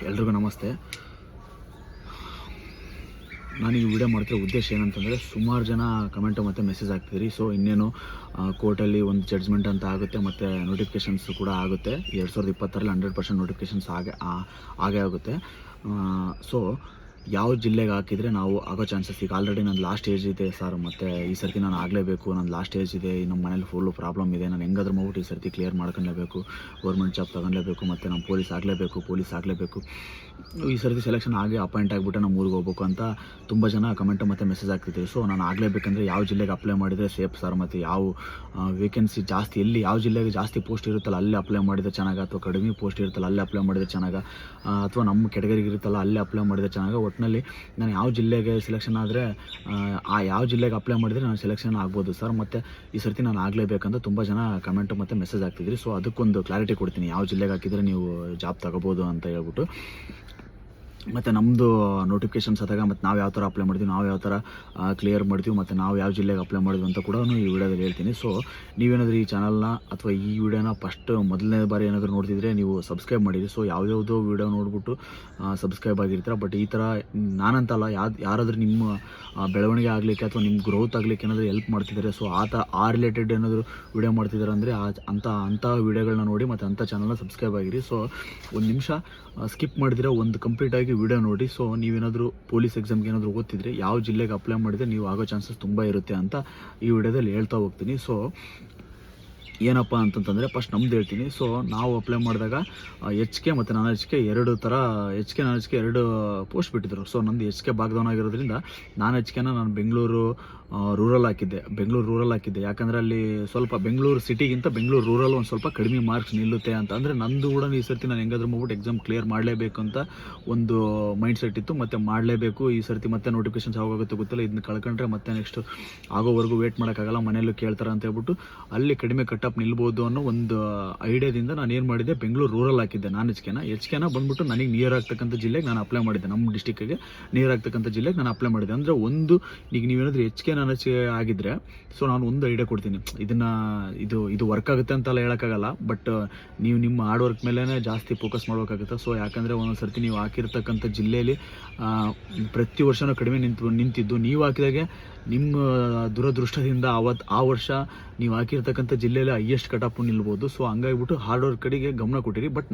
ಎಲ್ರಿಗೂ ನಮಸ್ತೆ. ನಾನೀಗ ವಿಡಿಯೋ ಮಾಡ್ತಿರೋ ಉದ್ದೇಶ ಏನಂತಂದರೆ, ಸುಮಾರು ಜನ ಕಮೆಂಟು ಮತ್ತು ಮೆಸೇಜ್ ಹಾಕ್ತಿದ್ರಿ. ಸೊ ಇನ್ನೇನು ಕೋರ್ಟಲ್ಲಿ ಒಂದು ಜಡ್ಜ್ಮೆಂಟ್ ಅಂತ ಆಗುತ್ತೆ ಮತ್ತು ನೋಟಿಫಿಕೇಷನ್ಸ್ ಕೂಡ ಆಗುತ್ತೆ. 2020ರಲ್ಲಿ 100% ನೋಟಿಫಿಕೇಷನ್ಸ್ ಆಗೇ ಆಗುತ್ತೆ. ಸೊ ಯಾವ ಜಿಲ್ಲೆಗೆ ಹಾಕಿದರೆ ನಾವು ಆಗೋ ಚಾನ್ಸಸ್, ಈಗ ಆಲ್ರೆಡಿ ನನ್ನ ಲಾಸ್ಟ್ ಏಜ್ ಇದೆ ಸರ್, ಮತ್ತು ಈ ಸರ್ತಿ ನಾನು ಆಗಲೇಬೇಕು, ನನ್ನ ಲಾಸ್ಟ್ ಏಜ್ ಇದೆ, ನಮ್ಮ ಮನೇಲಿ ಫುಲ್ಲು ಪ್ರಾಬ್ಲಮ್ ಇದೆ, ನಾನು ಹೆಂಗಾದ್ರೂ ಮಾಡ್ಬಿಟ್ಟು ಈ ಸರ್ತಿ ಕ್ಲಿಯರ್ ಮಾಡ್ಕೊಳ್ಲೇಬೇಕು, ಗೌರ್ಮೆಂಟ್ ಜಾಬ್ ತೊಗೊಳ್ಲೇಬೇಕು, ಮತ್ತು ನಾನು ಪೊಲೀಸ್ ಆಗಲೇಬೇಕು, ಈ ಸರ್ತಿ ಸೆಲೆಕ್ಷನ್ ಆಗಿ ಅಪಾಯಿಂಟ್ ಆಗಿಬಿಟ್ಟು ನಮ್ಮ ಊರಿಗೆ ಹೋಗ್ಬೇಕು ಅಂತ ತುಂಬ ಜನ ಕಮೆಂಟು ಮತ್ತು ಮೆಸೇಜ್ ಆಗ್ತಿದ್ದೀವಿ. ಸೊ ನಾನು ಆಗಲೇಬೇಕಂದ್ರೆ ಯಾವ ಜಿಲ್ಲೆಗೆ ಅಪ್ಲೈ ಮಾಡಿದರೆ ಸೇಫ್ ಸರ್, ಮತ್ತು ಯಾವ ವೇಕೆನ್ಸಿ ಜಾಸ್ತಿ, ಎಲ್ಲಿ ಯಾವ ಜಿಲ್ಲೆಗೆ ಜಾಸ್ತಿ ಪೋಸ್ಟ್ ಇರುತ್ತಲ್ಲ ಅಲ್ಲಿ ಅಪ್ಲೈ ಮಾಡಿದರೆ ಚೆನ್ನಾಗ, ಅಥವಾ ಕಡಿಮೆ ಪೋಸ್ಟ್ ಇರುತ್ತಲ್ಲ ಅಲ್ಲಿ ಅಪ್ಲೈ ಮಾಡಿದರೆ ಚೆನ್ನಾಗ, ಅಥವಾ ನಮ್ಮ ಕೆಟಗರಿಗೆ ಇರುತ್ತಲ್ಲ ಅಲ್ಲಿ ಅಪ್ಲೈ ಮಾಡಿದರೆ ಚೆನ್ನಾಗ. ಒಟ್ಟಿನಲ್ಲಿ ನಾನು ಯಾವ ಜಿಲ್ಲೆಗೆ ಸೆಲೆಕ್ಷನ್ ಆದರೆ ಯಾವ ಜಿಲ್ಲೆಗೆ ಅಪ್ಲೈ ಮಾಡಿದರೆ ನಾನು ಸೆಲೆಕ್ಷನ್ ಆಗ್ಬೋದು ಸರ್, ಮತ್ತು ಈ ಸರ್ತಿ ನಾನು ಆಗಲೇಬೇಕಂತ ತುಂಬ ಜನ ಕಮೆಂಟು ಮತ್ತು ಮೆಸೇಜ್ ಆಗ್ತಿದ್ರಿ. ಸೊ ಅದಕ್ಕೊಂದು ಕ್ಲಾರಿಟಿ ಕೊಡ್ತೀನಿ, ಯಾವ ಜಿಲ್ಲೆಗೆ ಹಾಕಿದರೆ ನೀವು ಜಾಬ್ ತಗೋಬೋದು ಅಂತ ಹೇಳ್ಬಿಟ್ಟು. ಮತ್ತು ನಮ್ಮದು ನೋಟಿಫಿಕೇಷನ್ಸ್ ಆದಾಗ ಮತ್ತು ನಾವು ಯಾವ ಥರ ಅಪ್ಲೈ ಮಾಡ್ತೀವಿ, ನಾವು ಯಾವ ಥರ ಕ್ಲಿಯರ್ ಮಾಡ್ತೀವಿ, ಮತ್ತು ನಾವು ಯಾವ ಜಿಲ್ಲೆಗೆ ಅಪ್ಲೈ ಮಾಡಿದ್ವಿ ಅಂತ ಕೂಡ ಈ ವಿಡಿಯೋದಲ್ಲಿ ಹೇಳ್ತೀನಿ. ಸೊ ನೀವೇನಾದರೂ ಈ ಚಾನಲ್ನ ಅಥವಾ ಈ ವಿಡಿಯೋನ ಮೊದಲನೇ ಬಾರಿ ಏನಾದರೂ ನೋಡ್ತಿದ್ರೆ ನೀವು ಸಬ್ಸ್ಕ್ರೈಬ್ ಮಾಡಿರಿ. ಸೊ ಯಾವ್ಯಾವುದೋ ವಿಡಿಯೋ ನೋಡ್ಬಿಟ್ಟು ಸಬ್ಸ್ಕ್ರೈಬ್ ಆಗಿರ್ತೀರ. ಬಟ್ ಈ ಥರ ನಾನಂತಲ್ಲ, ಯಾರಾದರೂ ನಿಮ್ಮ ಬೆಳವಣಿಗೆ ಆಗಲಿಕ್ಕೆ ಅಥವಾ ನಿಮ್ಮ ಗ್ರೋತ್ ಆಗಲಿಕ್ಕೆ ಏನಾದರೂ ಹೆಲ್ಪ್ ಮಾಡ್ತಿದ್ದಾರೆ, ಸೊ ಆ ರಿಲೇಟೆಡ್ ಏನಾದರೂ ವಿಡಿಯೋ ಮಾಡ್ತಿದ್ದಾರೆ ಅಂದರೆ ಅಂಥ ವಿಡಿಯೋಗಳನ್ನ ನೋಡಿ ಮತ್ತು ಅಂಥ ಚಾನಲ್ನ ಸಬ್ಸ್ಕ್ರೈಬ್ ಆಗಿರಿ. ಸೊ ಒಂದು ನಿಮಿಷ ಸ್ಕಿಪ್ ಮಾಡಿದ್ರೆ ಒಂದು ಕಂಪ್ಲೀಟಾಗಿ ವಿಡಿಯೋ ನೋಡಿ. ಸೊ ನೀವೇನಾದರೂ ಪೊಲೀಸ್ ಎಕ್ಸಾಮ್ಗೆ ಏನಾದರೂ ಓದ್ತಿದ್ರೆ ಯಾವ ಜಿಲ್ಲೆಗೆ ಅಪ್ಲೈ ಮಾಡಿದರೆ ನೀವು ಆಗೋ ಚಾನ್ಸಸ್ ತುಂಬ ಇರುತ್ತೆ ಅಂತ ಈ ವಿಡಿಯೋದಲ್ಲಿ ಹೇಳ್ತಾ ಹೋಗ್ತೀನಿ. ಸೊ ಏನಪ್ಪ ಅಂತಂತಂದರೆ ಫಸ್ಟ್ ನಮ್ದು ಹೇಳ್ತೀನಿ. ಸೊ ನಾವು ಅಪ್ಲೈ ಮಾಡಿದಾಗ HK ಮತ್ತು ನಾನ್ HK ಎರಡು ಥರ, HK ನಾನ್ HK ಎರಡು ಪೋಸ್ಟ್ ಬಿಟ್ಟಿದ್ರು. ಸೊ ನಂದು HK ಭಾಗದವನಾಗಿರೋದ್ರಿಂದ ನಾನ್ HKನ ನಾನು ಬೆಂಗಳೂರು ರೂರಲ್ ಹಾಕಿದ್ದೆ. ಯಾಕಂದರೆ ಅಲ್ಲಿ ಸ್ವಲ್ಪ ಬೆಂಗಳೂರು ಸಿಟಿಗಿಂತ ಬೆಂಗಳೂರು ರೂರಲ್ ಒಂದು ಸ್ವಲ್ಪ ಕಡಿಮೆ ಮಾರ್ಕ್ಸ್ ನಿಲ್ಲುತ್ತೆ ಅಂತ. ಅಂದರೆ ನಂದು ಕೂಡ ಈ ಸರ್ತಿ ನಾನು ಹೆಂಗಾದ್ರೂ ಮಾಡ್ಬಿಟ್ಟು ಎಕ್ಸಾಮ್ ಕ್ಲಿಯರ್ ಮಾಡಲೇಬೇಕು ಅಂತ ಒಂದು ಮೈಂಡ್ ಸೆಟ್ ಇತ್ತು, ಮತ್ತು ಮಾಡಲೇಬೇಕು ಈ ಸರ್ತಿ. ಮತ್ತೆ ನೋಟಿಫಿಕೇಷನ್ಸ್ ಯಾವಾಗುತ್ತೆ ಗೊತ್ತಿಲ್ಲ, ಇದನ್ನ ಕಳ್ಕೊಂಡ್ರೆ ಮತ್ತೆ ನೆಕ್ಸ್ಟ್ ಆಗೋವರೆಗೂ ವೇಟ್ ಮಾಡೋಕ್ಕಾಗಲ್ಲ, ಮನೆಯಲ್ಲೂ ಕೇಳ್ತಾರೆ ಅಂತ ಹೇಳ್ಬಿಟ್ಟು ಅಲ್ಲಿ ಕಡಿಮೆ ಕಟ್ಟಪ್ ನಿಲ್ಬೋದು ಅನ್ನೋ ಒಂದು ಐಡಿಯಾದಿಂದ ನಾನು ಏನು ಮಾಡಿದ್ದೆ, ಬೆಂಗಳೂರು ರೂರಲ್ ಹಾಕಿದ್ದೆ ನಾನ್ HKನ ಬಂದ್ಬಿಟ್ಟು ನನಗೆ ನಿಯರ್ ಆಗ್ತಕ್ಕಂಥ ಜಿಲ್ಲೆಗೆ ನಾನು ಅಪ್ಲೈ ಮಾಡಿದ್ದೆ, ನಮ್ಮ ಡಿಸ್ಟಿಕ್ಕಿಗೆ ನಿಯರ್ ಆಗ್ತಕ್ಕಂಥ ಜಿಲ್ಲೆಗೆ ನಾನು ಅಪ್ಲೈ ಮಾಡಿದ್ದೆ. ಅಂದರೆ ಒಂದು ಈಗ ನೀವೇನಾದರೂ HK ನಾನ್ HK ಆಗಿದ್ರೆ, ಸೊ ನಾನು ಒಂದು ಐಡಿಯಾ ಕೊಡ್ತೀನಿ, ಇದು ವರ್ಕ್ ಆಗುತ್ತೆ ಅಂತೆಲ್ಲ ಹೇಳೋಕ್ಕಾಗಲ್ಲ, ಬಟ್ ನೀವು ನಿಮ್ಮ ಹಾರ್ಡ್ ವರ್ಕ್ ಮೇಲೇ ಜಾಸ್ತಿ ಫೋಕಸ್ ಮಾಡಬೇಕಾಗುತ್ತೆ. ಸೊ ಯಾಕಂದರೆ ಒಂದೊಂದು ಸರ್ತಿ ನೀವು ಹಾಕಿರ್ತಕ್ಕಂಥ ಜಿಲ್ಲೆಯಲ್ಲಿ ಪ್ರತಿ ವರ್ಷವೂ ಕಡಿಮೆ ನಿಂತಿದ್ದು ನೀವು ಹಾಕಿದಾಗೆ ನಿಮ್ಮ ದುರದೃಷ್ಟದಿಂದ ಆ ವರ್ಷ ನೀವು ಹಾಕಿರ್ತಕ್ಕಂಥ ಜಿಲ್ಲೆಯಲ್ಲಿ ಹೈಯೆಸ್ಟ್ ಕಟಾಪು ನಿಲ್ಬೋದು. ಸೊ ಹಂಗಾಗಿಬಿಟ್ಟು ಹಾರ್ಡ್ ವರ್ಕ್ ಕಡೆಗೆ ಗಮನ ಕೊಟ್ಟಿರಿ. ಬಟ್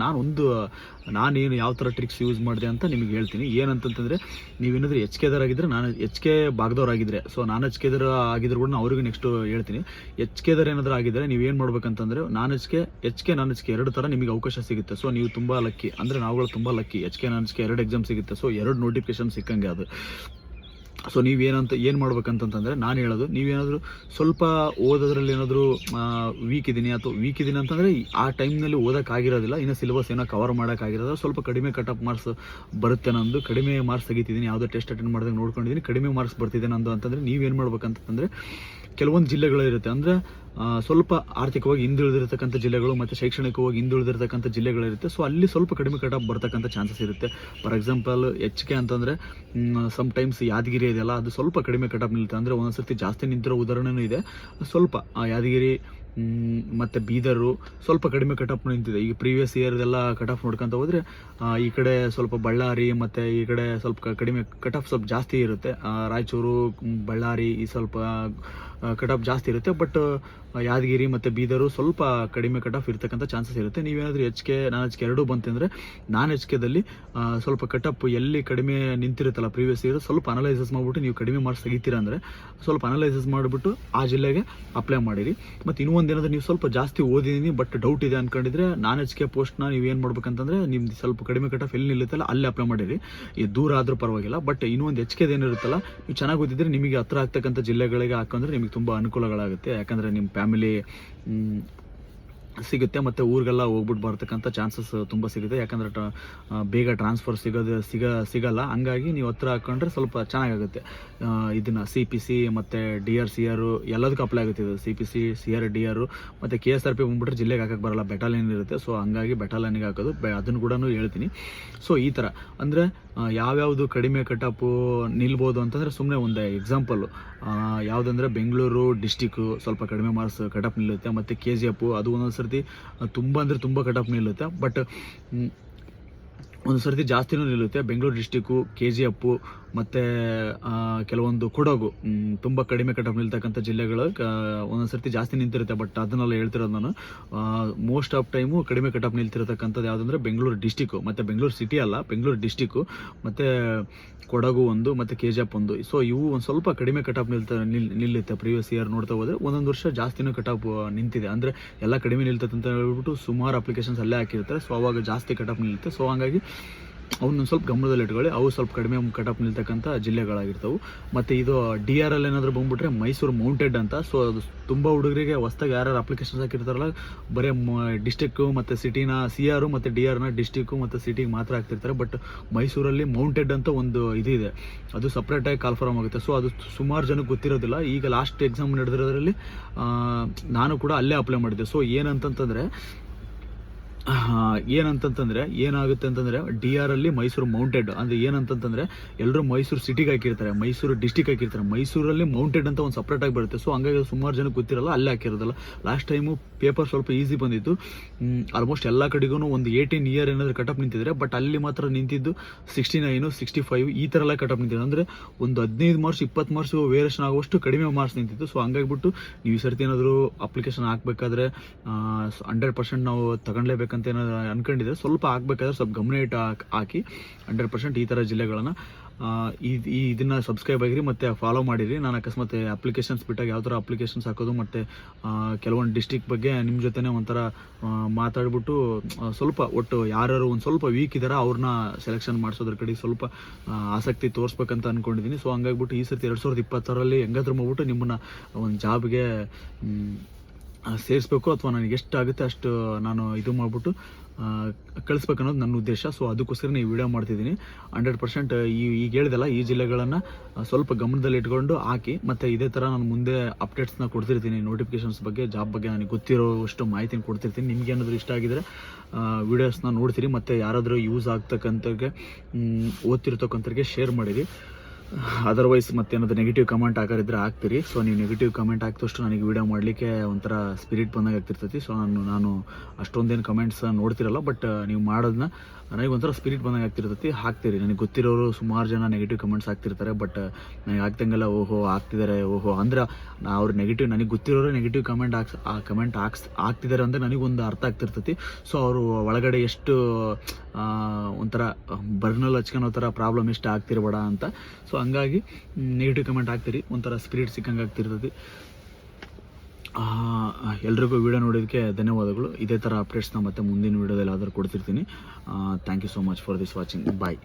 ನಾನೇನು ಯಾವ ಥರ ಟ್ರಿಕ್ಸ್ ಯೂಸ್ ಮಾಡಿದೆ ಅಂತ ನಿಮಗೆ ಹೇಳ್ತೀನಿ. ಏನಂತಂದರೆ, ನೀವೇನಾದರೂ HKದವರಾಗಿದ್ದರೆ, ನಾನು HK ಭಾಗದವರಾಗಿದ್ದರೆ, ಸೊ ನಾನು HKದರ ಆಗಿದ್ರು ಕೂಡ ಅವ್ರಿಗೆ ನೆಕ್ಸ್ಟ್ ಹೇಳ್ತೀನಿ. HKದರ ಏನಾದರೂ ಆಗಿದ್ದರೆ ನೀವೇನು ಮಾಡ್ಬೇಕಂತಂದರೆ, ನಾನ್ HK ಎರಡು ಥರ ನಿಮಗೆ ಅವಕಾಶ ಸಿಗುತ್ತೆ. ಸೊ ನೀವು ತುಂಬ ಲಕ್ಕಿ, ಅಂದರೆ ನಾವುಗಳು ತುಂಬ ಲಕ್ಕಿ. HK ನಾನ್ HK ಎರಡು ಎಕ್ಸಾಮ್ ಸಿಗುತ್ತೆ. ಸೊ ಎರಡು ನೋಟಿಫಿಕೇಷನ್ ಸಿಕ್ಕಂಗೆ ಅದು. ಸೊ ಏನು ಮಾಡ್ಬೇಕಂತಂದರೆ, ನಾನು ಹೇಳೋದು, ನೀವೇನಾದರೂ ಸ್ವಲ್ಪ ಓದೋದ್ರಲ್ಲಿ ಏನಾದರೂ ವೀಕ್ ಇದ್ದೀನಿ ಅಂತಂದರೆ ಆ ಟೈಮ್ನಲ್ಲಿ ಓದೋಕ್ಕಾಗಿರೋದಿಲ್ಲ, ಇನ್ನು ಸಿಲೆಬಸ್ ಏನೋ ಕವರ್ ಮಾಡೋಕ್ಕಾಗಿರೋದು, ಸ್ವಲ್ಪ ಕಡಿಮೆ ಕಟ್ ಆಫ್ ಮಾರ್ಕ್ಸ್ ಬರುತ್ತೆ ನಂದು, ಕಡಿಮೆ ಮಾರ್ಕ್ಸ್ ತೆಗಿತಿದ್ದೀನಿ, ಯಾವುದೋ ಟೆಸ್ಟ್ ಅಟೆಂಡ್ ಮಾಡಿದಾಗ ನೋಡ್ಕೊಂಡಿದ್ದೀನಿ, ಕಡಿಮೆ ಮಾರ್ಕ್ಸ್ ಬರ್ತಿದೆ ನಂದು ಅಂತಂದರೆ ನೀವೇನು ಮಾಡ್ಬೇಕಂತಂದರೆ, ಕೆಲವೊಂದು ಜಿಲ್ಲೆಗಳಿರುತ್ತೆ, ಅಂದರೆ ಸ್ವಲ್ಪ ಆರ್ಥಿಕವಾಗಿ ಹಿಂದುಳಿದಿರ್ತಕ್ಕಂಥ ಜಿಲ್ಲೆಗಳು ಮತ್ತು ಶೈಕ್ಷಣಿಕವಾಗಿ ಹಿಂದುಳಿದಿರ್ತಕ್ಕಂಥ ಜಿಲ್ಲೆಗಳಿರುತ್ತೆ. ಸೊ ಅಲ್ಲಿ ಸ್ವಲ್ಪ ಕಡಿಮೆ ಕಟ್ ಆಫ್ ಬರ್ತಕ್ಕಂಥ ಚಾನ್ಸಸ್ ಇರುತ್ತೆ. ಫಾರ್ ಎಕ್ಸಾಂಪಲ್ HK ಅಂತಂದರೆ ಸಮ್ಟೈಮ್ಸ್ ಯಾದಗಿರಿ ಇದೆಯಲ್ಲ, ಅದು ಸ್ವಲ್ಪ ಕಡಿಮೆ ಕಟ್ ಆಫ್ ನಿಲ್ಲುತ್ತೆ. ಅಂದರೆ ಒಂದೊಂದ್ಸರ್ತಿ ಜಾಸ್ತಿ ನಿಂತಿರೋ ಉದಾಹರಣೆನೂ ಇದೆ. ಸ್ವಲ್ಪ ಯಾದಗಿರಿ ಮತ್ತು ಬೀದರು ಸ್ವಲ್ಪ ಕಡಿಮೆ ಕಟ್ ಆಫ್ ನಿಂತಿದೆ. ಈಗ ಪ್ರೀವಿಯಸ್ ಇಯರ್ದೆಲ್ಲ ಕಟ್ ಆಫ್ ನೋಡ್ಕೊತ ಹೋದರೆ ಈ ಕಡೆ ಸ್ವಲ್ಪ ಬಳ್ಳಾರಿ ಮತ್ತು ಈ ಕಡೆ ಸ್ವಲ್ಪ ಕಡಿಮೆ ಕಟ್ ಆಫ್ ಸ್ವಲ್ಪ ಜಾಸ್ತಿ ಇರುತ್ತೆ. ರಾಯಚೂರು, ಬಳ್ಳಾರಿ ಈ ಸ್ವಲ್ಪ ಕಟ್ ಆಫ್ ಜಾಸ್ತಿ ಇರುತ್ತೆ. ಬಟ್ ಯಾದಗಿರಿ ಮತ್ತು ಬೀದರು ಸ್ವಲ್ಪ ಕಡಿಮೆ ಕಟ್ ಆಫ್ ಇರ್ತಕ್ಕಂಥ ಚಾನ್ಸಸ್ ಇರುತ್ತೆ. ನೀವೇನಾದರೂ HK ನಾನ್ HK ಎರಡೂ ಬಂತಂದರೆ, ನಾನ್ HKದಲ್ಲಿ ಸ್ವಲ್ಪ ಕಟ್ ಆಫ್ ಎಲ್ಲಿ ಕಡಿಮೆ ನಿಂತಿರುತ್ತಲ್ಲ ಪ್ರೀವಿಯಸ್ ಇಯರ್, ಸ್ವಲ್ಪ ಅನಲೈಸಸ್ ಮಾಡಿಬಿಟ್ಟು ನೀವು ಕಡಿಮೆ ಮಾರ್ಕ್ಸ್ ತೆಗಿತೀರ ಅಂದರೆ ಸ್ವಲ್ಪ ಅನಲೈಸಸ್ ಮಾಡಿಬಿಟ್ಟು ಆ ಜಿಲ್ಲೆಗೆ ಅಪ್ಲೈ ಮಾಡಿರಿ. ಮತ್ತು ಇನ್ನೊಂದೇನಾದರೂ ನೀವು ಸ್ವಲ್ಪ ಜಾಸ್ತಿ ಓದಿದ್ದೀನಿ ಬಟ್ ಡೌಟ್ ಇದೆ ಅಂದ್ಕೊಂಡಿದ್ರೆ, ನಾನ್ HK ಪೋಸ್ಟ್ನ ನೀವೇನು ಮಾಡ್ಬೇಕಂತಂದರೆ, ನಿಮ್ದು ಸ್ವಲ್ಪ ಕಡಿಮೆ ಕಟ್ ಆಫ್ ಎಲ್ಲಿ ನಿಲ್ಲುತ್ತಲ್ಲ ಅಲ್ಲಿ ಅಪ್ಲೈ ಮಾಡಿರಿ. ಈ ದೂರ ಆದರೂ ಪರವಾಗಿಲ್ಲ. ಬಟ್ ಇನ್ನೊಂದು HKದು ಏನಿರುತ್ತಲ್ಲ, ನೀವು ಚೆನ್ನಾಗಿ ಓದಿದ್ರೆ ನಿಮಗೆ ಹತ್ರ ಆಗ್ತಕ್ಕಂಥ ಜಿಲ್ಲೆಗಳಿಗೆ ಹಾಕೊಂಡ್ರೆ ನಿಮಗೆ ತುಂಬ ಅನುಕೂಲಗಳಾಗುತ್ತೆ. ಯಾಕಂದರೆ ನಿಮ್ಮ ಫ್ಯಾಮಿಲಿ ಸಿಗುತ್ತೆ, ಮತ್ತು ಊರಿಗೆಲ್ಲ ಹೋಗ್ಬಿಟ್ಟು ಬರ್ತಕ್ಕಂಥ ಚಾನ್ಸಸ್ ತುಂಬ ಸಿಗುತ್ತೆ. ಯಾಕಂದರೆ ಬೇಗ ಟ್ರಾನ್ಸ್ಫರ್ ಸಿಗಲ್ಲ. ಹಂಗಾಗಿ ನೀವು ಹತ್ರ ಹಾಕ್ಕೊಂಡ್ರೆ ಸ್ವಲ್ಪ ಚೆನ್ನಾಗಾಗುತ್ತೆ. ಇದನ್ನು CPC ಮತ್ತು DR CR ಎಲ್ಲದಕ್ಕೂ ಅಪ್ಲೈ ಆಗುತ್ತೆ. ಇದು CPC CR DR ಮತ್ತು KSRP ಬಂದ್ಬಿಟ್ರೆ ಜಿಲ್ಲೆಗೆ ಹಾಕಕ್ಕೆ ಬರಲ್ಲ, ಬೆಟಾಲಿಯನ್ ಇರುತ್ತೆ. ಸೊ ಹಂಗಾಗಿ ಬೆಟಾಲಿಯನ್ಗೆ ಹಾಕೋದು, ಅದನ್ನು ಕೂಡ ಹೇಳ್ತೀನಿ. ಸೊ ಈ ಥರ ಅಂದರೆ ಯಾವ್ಯಾವುದು ಕಡಿಮೆ ಕಟಾಪು ನಿಲ್ಬೋದು ಅಂತಂದರೆ, ಸುಮ್ಮನೆ ಒಂದು ಎಕ್ಸಾಂಪಲ್ಲು ಯಾವುದಂದರೆ, ಬೆಂಗಳೂರು ಡಿಸ್ಟಿಕ್ಕು ಸ್ವಲ್ಪ ಕಡಿಮೆ ಮಾರ್ಕ್ಸ್ ಕಟಾಪ್ ನಿಲ್ಲುತ್ತೆ. ಮತ್ತು KGF ಅದು ಒಂದೊಂದು ಸರ್ತಿ ತುಂಬ ಅಂದರೆ ತುಂಬ ಕಟಾಪ್ ನಿಲ್ಲುತ್ತೆ. ಬಟ್ ಒಂದು ಸರ್ತಿ ಜಾಸ್ತಿನೂ ನಿಲ್ಲುತ್ತೆ. ಬೆಂಗಳೂರು ಡಿಸ್ಟಿಕ್ಕು, KGF ಮತ್ತು ಕೆಲವೊಂದು ಕೊಡಗು ತುಂಬ ಕಡಿಮೆ ಕಟಾಪ್ ನಿಲ್ತಕ್ಕಂಥ ಜಿಲ್ಲೆಗಳು ಒಂದೊಂದು ಸರ್ತಿ ಜಾಸ್ತಿ ನಿಂತಿರುತ್ತೆ. ಬಟ್ ಅದನ್ನೆಲ್ಲ ಹೇಳ್ತಿರೋದು ನಾನು. ಮೋಸ್ಟ್ ಆಫ್ ಟೈಮು ಕಡಿಮೆ ಕಟಾಪ್ ನಿಲ್ತಿರತಕ್ಕಂಥದ್ದು ಯಾವುದಂದ್ರೆ ಬೆಂಗಳೂರು ಡಿಸ್ಟಿಕ್ಕು, ಮತ್ತು ಬೆಂಗಳೂರು ಸಿಟಿ ಅಲ್ಲ, ಬೆಂಗಳೂರು ಡಿಸ್ಟಿಕ್ಕು, ಮತ್ತು ಕೊಡಗು ಒಂದು, ಮತ್ತು KGF ಒಂದು. ಸೊ ಇವು ಒಂದು ಸ್ವಲ್ಪ ಕಡಿಮೆ ಕಟಾಪ್ ನಿಲ್ಲುತ್ತೆ. ಪ್ರೀವಿಯಸ್ ಇಯರ್ ನೋಡ್ತಾ ಹೋದರೆ ಒಂದೊಂದು ವರ್ಷ ಜಾಸ್ತಿನೂ ಕಟಾಪ್ ನಿಂತಿದೆ. ಅಂದರೆ ಎಲ್ಲ ಕಡಿಮೆ ನಿಲ್ತದೆ ಅಂತ ಹೇಳ್ಬಿಟ್ಟು ಸುಮಾರು ಅಪ್ಲಿಕೇಶನ್ಸ್ ಅಲ್ಲೇ ಹಾಕಿರ್ತಾರೆ. ಸೊ ಅವಾಗ ಜಾಸ್ತಿ ಕಟಾಪ್ ನಿಲ್ಲುತ್ತೆ. ಸೊ ಹಂಗಾಗಿ ಅವನ್ನ ಸ್ವಲ್ಪ ಗಮನದಲ್ಲಿ ಇಟ್ಕೊಳ್ಳಿ. ಅವು ಸ್ವಲ್ಪ ಕಡಿಮೆ ಕಟಾಪ್ ನಿಲ್ತಕ್ಕಂಥ ಜಿಲ್ಲೆಗಳಾಗಿರ್ತವೆ. ಮತ್ತು ಇದು DRL ಏನಾದರೂ ಬಂದುಬಿಟ್ರೆ ಮೈಸೂರು ಮೌಂಟೆಡ್ ಅಂತ. ಸೊ ಅದು ತುಂಬ ಹುಡುಗರಿಗೆ ಹೊಸ್ದಾಗಿ ಯಾರು ಅಪ್ಲಿಕೇಶನ್ಸ್ ಹಾಕಿರ್ತಾರಲ್ಲ, ಬರೀ ಡಿಸ್ಟಿಕ್ಕು ಮತ್ತು ಸಿಟಿನ CR ಮತ್ತು DRನ ಡಿಸ್ಟಿಕ್ಕು ಮತ್ತು ಸಿಟಿಗೆ ಮಾತ್ರ ಹಾಕ್ತಿರ್ತಾರೆ. ಬಟ್ ಮೈಸೂರಲ್ಲಿ ಮೌಂಟೆಡ್ ಅಂತ ಒಂದು ಇದಿದೆ, ಅದು ಸಪ್ರೇಟಾಗಿ ಕಾಲ್ಫಾರ್ಮ್ ಆಗುತ್ತೆ. ಸೊ ಅದು ಸುಮಾರು ಜನಕ್ಕೆ ಗೊತ್ತಿರೋದಿಲ್ಲ. ಈಗ ಲಾಸ್ಟ್ ಎಕ್ಸಾಮ್ ನಡೆದಿರೋದ್ರಲ್ಲಿ ನಾನು ಕೂಡ ಅಲ್ಲೇ ಅಪ್ಲೈ ಮಾಡಿದ್ದೆ. ಸೊ ಏನಂತಂತಂದರೆ ಏನಾಗುತ್ತೆ ಅಂತಂದರೆ DRಲ್ಲಿ ಮೈಸೂರು ಮೌಂಟೆಡ್ ಅಂದರೆ ಏನಂತಂದರೆ ಎಲ್ಲರೂ ಮೈಸೂರು ಸಿಟಿಗೆ ಹಾಕಿರ್ತಾರೆ, ಮೈಸೂರು ಡಿಸ್ಟಿಕ್ ಹಾಕಿರ್ತಾರೆ. ಮೈಸೂರಲ್ಲಿ ಮೌಂಟೆಡ್ ಅಂತ ಒಂದು ಸಪ್ರೇಟಾಗಿ ಬರುತ್ತೆ. ಸೊ ಹಂಗಾಗಿ ಸುಮಾರು ಜನಕ್ಕೆ ಗೊತ್ತಿರಲ್ಲ, ಅಲ್ಲೇ ಹಾಕಿರೋದಲ್ಲ. ಲಾಸ್ಟ್ ಟೈಮು ಪೇಪರ್ ಸ್ವಲ್ಪ ಈಸಿ ಬಂದಿತ್ತು. ಆಲ್ಮೋಸ್ಟ್ ಎಲ್ಲ ಕಡೆಗೂ ಒಂದು 18 ಇಯರ್ ಏನಾದರೂ ಕಟಪ್ ನಿಂತಿದ್ರೆ, ಬಟ್ ಅಲ್ಲಿ ಮಾತ್ರ ನಿಂತಿದ್ದು 69, 65 ಈ ಥರ ಎಲ್ಲ ಕಟಪ್ ನಿಂತಿದೆ. ಅಂದರೆ ಒಂದು 15 ಮಾರ್ಕ್ಸ್ 20 ಮಾರ್ಕ್ಸ್ ವೇರಿಯೇಷನ್ ಆಗುವಷ್ಟು ಕಡಿಮೆ ಮಾರ್ಕ್ಸ್ ನಿಂತಿತ್ತು. ಸೊ ಹಂಗಾಗಿಬಿಟ್ಟು ನೀವು ಈ ಸರ್ತಿ ಏನಾದರೂ ಅಪ್ಲಿಕೇಶನ್ ಹಾಕಬೇಕಾದ್ರೆ 100% ನಾವು ತಗೊಳ್ಳೇಬೇಕಂತ ಏನಾದ್ರು ಅನ್ಕೊಂಡಿದ್ರೆ, ಸ್ವಲ್ಪ ಹಾಕ್ಬೇಕಾದ್ರೆ ಸ್ವಲ್ಪ ಗಮನ ಇಟ್ಟು ಹಾಕಿ 100% ಈ ಥರ ಜಿಲ್ಲೆಗಳನ್ನು ಇದನ್ನು ಸಬ್ಸ್ಕ್ರೈಬ್ ಆಗಿರಿ ಮತ್ತು ಫಾಲೋ ಮಾಡಿರಿ. ನಾನು ಅಕಸ್ಮಾತ್ ಅಪ್ಲಿಕೇಶನ್ಸ್ ಬಿಟ್ಟಾಗ ಯಾವ ಥರ ಅಪ್ಲಿಕೇಶನ್ಸ್ ಹಾಕೋದು ಮತ್ತು ಕೆಲವೊಂದು ಡಿಸ್ಟಿಕ್ ಬಗ್ಗೆ ನಿಮ್ಮ ಜೊತೆನೇ ಒಂಥರ ಮಾತಾಡ್ಬಿಟ್ಟು ಸ್ವಲ್ಪ ಒಟ್ಟು ಯಾರ್ಯಾರು ಒಂದು ಸ್ವಲ್ಪ ವೀಕ್ ಇದ್ದಾರೆ ಅವ್ರನ್ನ ಸೆಲೆಕ್ಷನ್ ಮಾಡಿಸೋದ್ರ ಕಡೆ ಸ್ವಲ್ಪ ಆಸಕ್ತಿ ತೋರಿಸ್ಬೇಕಂತ ಅಂದ್ಕೊಂಡಿದ್ದೀನಿ. ಸೊ ಹಂಗಾಗ್ಬಿಟ್ಟು ಈ ಸರ್ತಿ 2020ರಲ್ಲಿ ಹೆಂಗಾದ್ರೂ ಮಾಡ್ಬಿಟ್ಟು ನಿಮ್ಮನ್ನು ಒಂದು ಜಾಬ್ಗೆ ಸೇರಿಸ್ಬೇಕು, ಅಥವಾ ನನಗೆ ಎಷ್ಟು ಆಗುತ್ತೆ ಅಷ್ಟು ನಾನು ಇದು ಮಾಡಿಬಿಟ್ಟು ಕಳಿಸ್ಬೇಕನ್ನೋದು ನನ್ನ ಉದ್ದೇಶ. ಸೊ ಅದಕ್ಕೋಸ್ಕರ ಈ ವಿಡಿಯೋ ಮಾಡ್ತಿದ್ದೀನಿ. 100% ಈಗ ಹೇಳಿದೆಲ್ಲ ಈ ಜಿಲ್ಲೆಗಳನ್ನು ಸ್ವಲ್ಪ ಗಮನದಲ್ಲಿ ಇಟ್ಕೊಂಡು ಹಾಕಿ. ಮತ್ತು ಇದೇ ಥರ ನಾನು ಮುಂದೆ ಅಪ್ಡೇಟ್ಸ್ನ ಕೊಡ್ತಿರ್ತೀನಿ, ನೋಟಿಫಿಕೇಷನ್ಸ್ ಬಗ್ಗೆ, ಜಾಬ್ ಬಗ್ಗೆ ನನಗೆ ಗೊತ್ತಿರೋಷ್ಟು ಮಾಹಿತಿನ ಕೊಡ್ತಿರ್ತೀನಿ. ನಿಮ್ಗೆ ಏನಾದರೂ ಇಷ್ಟ ಆಗಿದರೆ ವೀಡಿಯೋಸ್ನ ನೋಡ್ತೀರಿ, ಮತ್ತು ಯಾರಾದರೂ ಯೂಸ್ ಆಗ್ತಕ್ಕಂಥವ್ರಿಗೆ ಓದ್ತಿರ್ತಕ್ಕಂಥವ್ರಿಗೆ ಶೇರ್ ಮಾಡಿರಿ. ಅದರ್ವೈಸ್ ಮತ್ತೇನಾದರೂ ನೆಗೆಟಿವ್ ಕಮೆಂಟ್ ಹಾಕಿದ್ರೆ ಹಾಕ್ತೀರಿ. ಸೊ ನೀವು ನೆಗೆಟಿವ್ ಕಮೆಂಟ್ ಹಾಕಿದಷ್ಟು ನನಗೆ ವೀಡಿಯೋ ಮಾಡಲಿಕ್ಕೆ ಒಂಥರ ಸ್ಪಿರಿಟ್ ಬಂದಾಗ ಆಗ್ತಿರ್ತೈತಿ. ಸೊ ನಾನು ಅಷ್ಟೊಂದೇನು ಕಮೆಂಟ್ಸ್ ನೋಡ್ತಿರಲ್ಲ, ಬಟ್ ನೀವು ಮಾಡೋದನ್ನ ನನಗೆ ಒಂಥರ ಸ್ಪಿರಿಟ್ ಬಂದಾಗ ಆಗ್ತಿರ್ತೈತಿ, ಹಾಕ್ತೀರಿ. ನನಗೆ ಗೊತ್ತಿರೋರು ಸುಮಾರು ಜನ ನೆಗೆಟಿವ್ ಕಮೆಂಟ್ಸ್ ಹಾಕ್ತಿರ್ತಾರೆ, ಬಟ್ ನನಗೆ ಆಗ್ತಂಗೆಲ್ಲ ಓಹೋ ಹಾಕ್ತಿದ್ದಾರೆ, ಓಹೋ ಅಂದ್ರೆ ಅವ್ರು ನೆಗೆಟಿವ್, ನನಗೆ ಗೊತ್ತಿರೋರು ನೆಗೆಟಿವ್ ಕಮೆಂಟ್ ಹಾಕ್ತಿದ್ದಾರೆ ಅಂದರೆ ನನಗೊಂದು ಅರ್ಥ ಆಗ್ತಿರ್ತೈತಿ. ಸೊ ಅವರು ಒಳಗಡೆ ಎಷ್ಟು ಒಂಥರ ಬರ್ನಲ್ಲಿ ಹಚ್ಕೊಳೋ ಥರ ಪ್ರಾಬ್ಲಮ್ ಎಷ್ಟು ಆಗ್ತಿರ್ಬೇಡ ಅಂತ. ಸೊ ಹಂಗಾಗಿ ನೆಗೆಟಿವ್ ಕಮೆಂಟ್ ಹಾಕ್ತೀರಿ, ಒಂಥರ ಸ್ಪಿರಿಟ್ ಸಿಕ್ಕಂಗೆ ಆಗ್ತಿರ್ತೈತಿ. ಎಲ್ರಿಗೂ ವಿಡಿಯೋ ನೋಡೋದಕ್ಕೆ ಧನ್ಯವಾದಗಳು. ಇದೇ ಥರ ಅಪ್ಡೇಟ್ಸ್ನ ಮತ್ತೆ ಮುಂದಿನ ವೀಡಿಯೋದಲ್ಲಿ ಆದರೂ ಕೊಡ್ತಿರ್ತೀನಿ. Thank you so much for this watching. Bye.